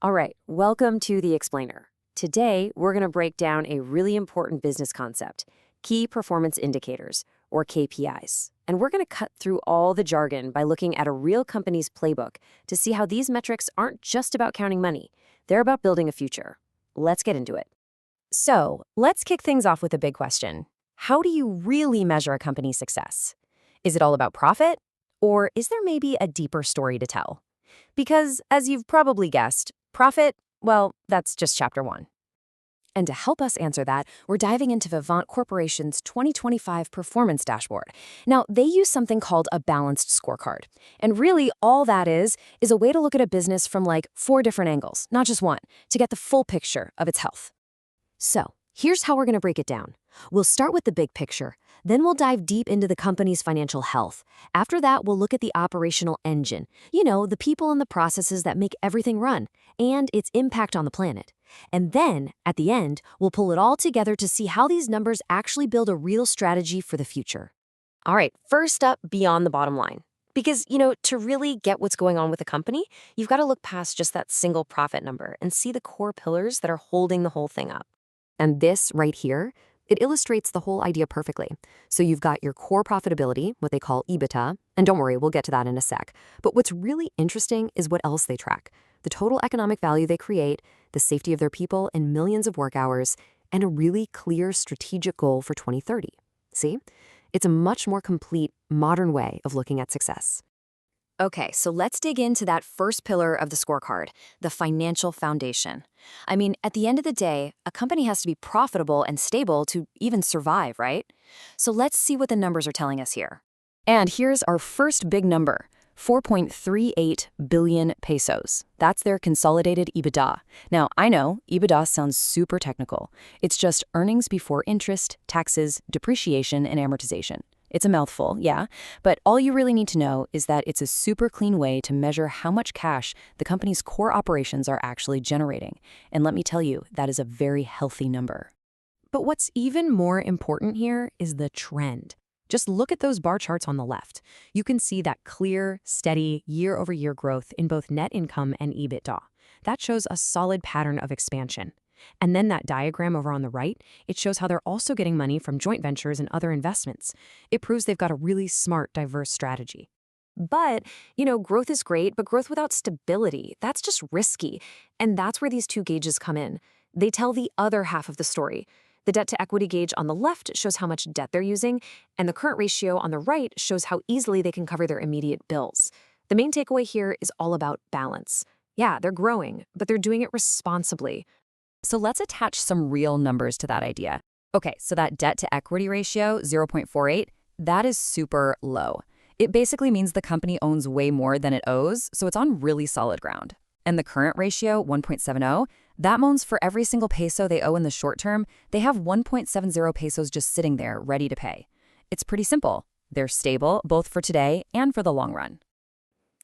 All right, welcome to The Explainer. Today, we're going to break down a really important business concept, key performance indicators, or KPIs. And we're going to cut through all the jargon by looking at a real company's playbook to see how these metrics aren't just about counting money. They're about building a future. Let's get into it. So, let's kick things off with a big question. How do you really measure a company's success? Is it all about profit? Or is there maybe a deeper story to tell? Because, as you've probably guessed, profit, well, that's just chapter one. And to help us answer that, we're diving into Vivant Corporation's 2025 performance dashboard. Now, they use something called a balanced scorecard. And really, all that is a way to look at a business from like 4 different angles, not just one, to get the full picture of its health. So, here's how we're going to break it down. We'll start with the big picture, then we'll dive deep into the company's financial health. After that, we'll look at the operational engine, the people and the processes that make everything run, and its impact on the planet. And then, at the end, we'll pull it all together to see how these numbers actually build a real strategy for the future. All right, first up, beyond the bottom line. Because, to really get what's going on with a company, you've got to look past just that single profit number and see the core pillars that are holding the whole thing up. And this right here, it illustrates the whole idea perfectly. So you've got your core profitability, what they call EBITDA, and don't worry, we'll get to that in a sec. But what's really interesting is what else they track. The total economic value they create, the safety of their people and millions of work hours, and a really clear strategic goal for 2030. See? It's a much more complete, modern way of looking at success. Okay, so let's dig into that first pillar of the scorecard, the financial foundation. I mean, at the end of the day, a company has to be profitable and stable to even survive, right? So let's see what the numbers are telling us here. And here's our first big number, 4.38 billion pesos. That's their consolidated EBITDA. Now, I know EBITDA sounds super technical. It's just earnings before interest, taxes, depreciation, and amortization. It's a mouthful, yeah, but all you really need to know is that it's a super clean way to measure how much cash the company's core operations are actually generating. And let me tell you, that is a very healthy number. But what's even more important here is the trend. Just look at those bar charts on the left. You can see that clear, steady, year-over-year growth in both net income and EBITDA. That shows a solid pattern of expansion. And then that diagram over on the right, it shows how they're also getting money from joint ventures and other investments. It proves they've got a really smart, diverse strategy. But, growth is great, but growth without stability, that's just risky. And that's where these two gauges come in. They tell the other half of the story. The debt-to-equity gauge on the left shows how much debt they're using, and the current ratio on the right shows how easily they can cover their immediate bills. The main takeaway here is all about balance. Yeah, they're growing, but they're doing it responsibly. So let's attach some real numbers to that idea. Okay, so that debt-to-equity ratio, 0.48, that is super low. It basically means the company owns way more than it owes, so it's on really solid ground. And the current ratio, 1.70, that means for every single peso they owe in the short term, they have 1.70 pesos just sitting there, ready to pay. It's pretty simple. They're stable, both for today and for the long run.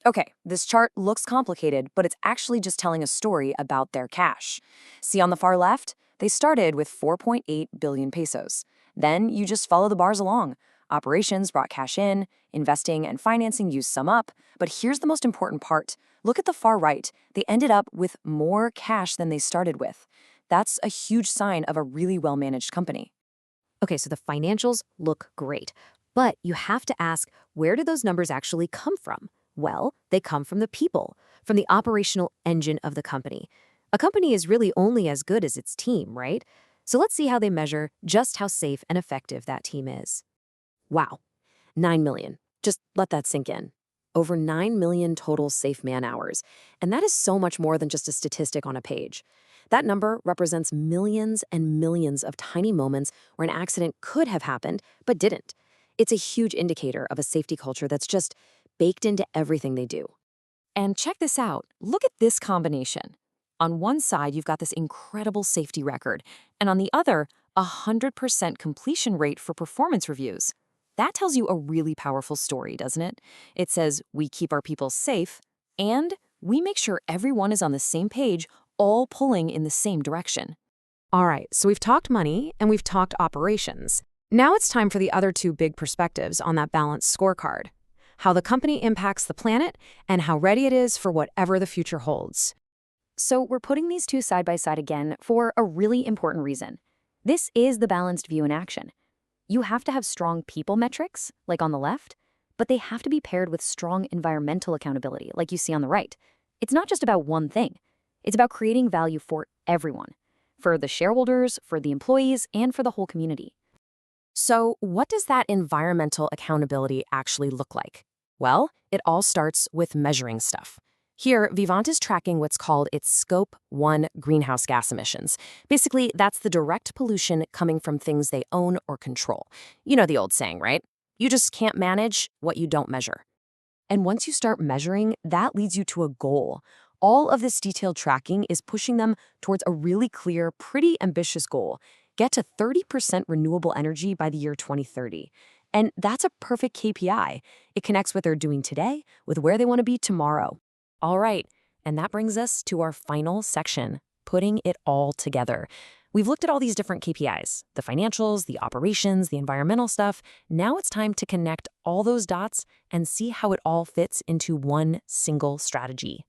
Okay, this chart looks complicated, but it's actually just telling a story about their cash. See on the far left? They started with 4.8 billion pesos. Then you just follow the bars along. Operations brought cash in, investing and financing used some up, but here's the most important part. Look at the far right. They ended up with more cash than they started with. That's a huge sign of a really well-managed company. Okay, so the financials look great, but you have to ask, where do those numbers actually come from? Well, they come from the people, from the operational engine of the company. A company is really only as good as its team, right? So let's see how they measure just how safe and effective that team is. Wow, 9 million. Just let that sink in. Over 9 million total safe man-hours. And that is so much more than just a statistic on a page. That number represents millions and millions of tiny moments where an accident could have happened, but didn't. It's a huge indicator of a safety culture that's just baked into everything they do. And check this out. Look at this combination. On one side, you've got this incredible safety record, and on the other, 100% completion rate for performance reviews. That tells you a really powerful story, doesn't it? It says we keep our people safe, and we make sure everyone is on the same page, all pulling in the same direction. All right, so we've talked money and we've talked operations. Now it's time for the other two big perspectives on that balanced scorecard. How the company impacts the planet, and how ready it is for whatever the future holds. So we're putting these two side by side again for a really important reason. This is the balanced view in action. You have to have strong people metrics, like on the left, but they have to be paired with strong environmental accountability, like you see on the right. It's not just about one thing. It's about creating value for everyone, for the shareholders, for the employees, and for the whole community. So, what does that environmental accountability actually look like? Well, it all starts with measuring stuff. Here, Vivant is tracking what's called its Scope 1 greenhouse gas emissions. Basically, that's the direct pollution coming from things they own or control. You know the old saying, right? You just can't manage what you don't measure. And once you start measuring, that leads you to a goal. All of this detailed tracking is pushing them towards a really clear, pretty ambitious goal. Get to 30% renewable energy by the year 2030. And that's a perfect KPI. It connects what they're doing today with where they want to be tomorrow. All right, and that brings us to our final section, putting it all together. We've looked at all these different KPIs, the financials, the operations, the environmental stuff. Now it's time to connect all those dots and see how it all fits into one single strategy.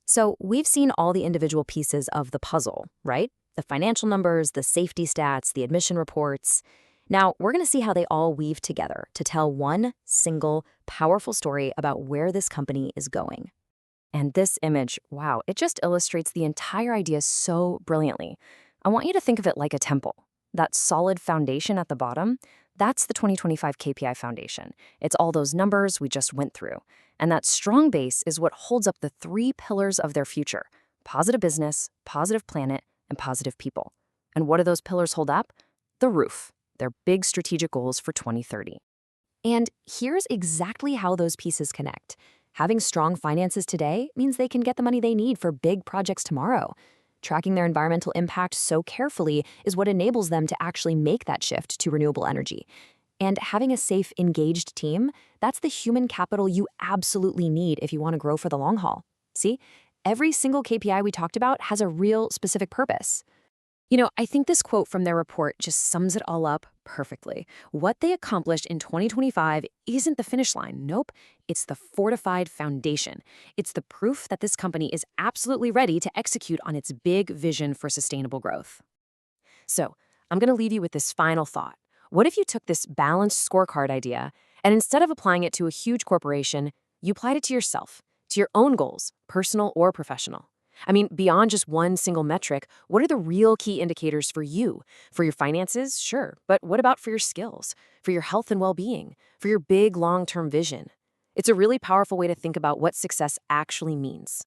So we've seen all the individual pieces of the puzzle, right? The financial numbers, the safety stats, the admission reports. Now we're going to see how they all weave together to tell one single, powerful story about where this company is going. And this image, wow, it just illustrates the entire idea so brilliantly. I want you to think of it like a temple. That solid foundation at the bottom, that's the 2025 KPI foundation. It's all those numbers we just went through. And that strong base is what holds up the three pillars of their future: positive business, positive planet, and positive people. And what do those pillars hold up? The roof, their big strategic goals for 2030. And here's exactly how those pieces connect. Having strong finances today means they can get the money they need for big projects tomorrow. Tracking their environmental impact so carefully is what enables them to actually make that shift to renewable energy. And having a safe, engaged team, that's the human capital you absolutely need if you want to grow for the long haul. See, every single KPI we talked about has a real specific purpose. You know, I think this quote from their report just sums it all up perfectly. What they accomplished in 2025 isn't the finish line. Nope. It's the fortified foundation. It's the proof that this company is absolutely ready to execute on its big vision for sustainable growth. So, I'm going to leave you with this final thought. What if you took this balanced scorecard idea and instead of applying it to a huge corporation, you applied it to yourself, to your own goals, personal or professional? I mean, beyond just one single metric, what are the real key indicators for you? For your finances, sure, but what about for your skills, for your health and well-being, for your big long-term vision? It's a really powerful way to think about what success actually means.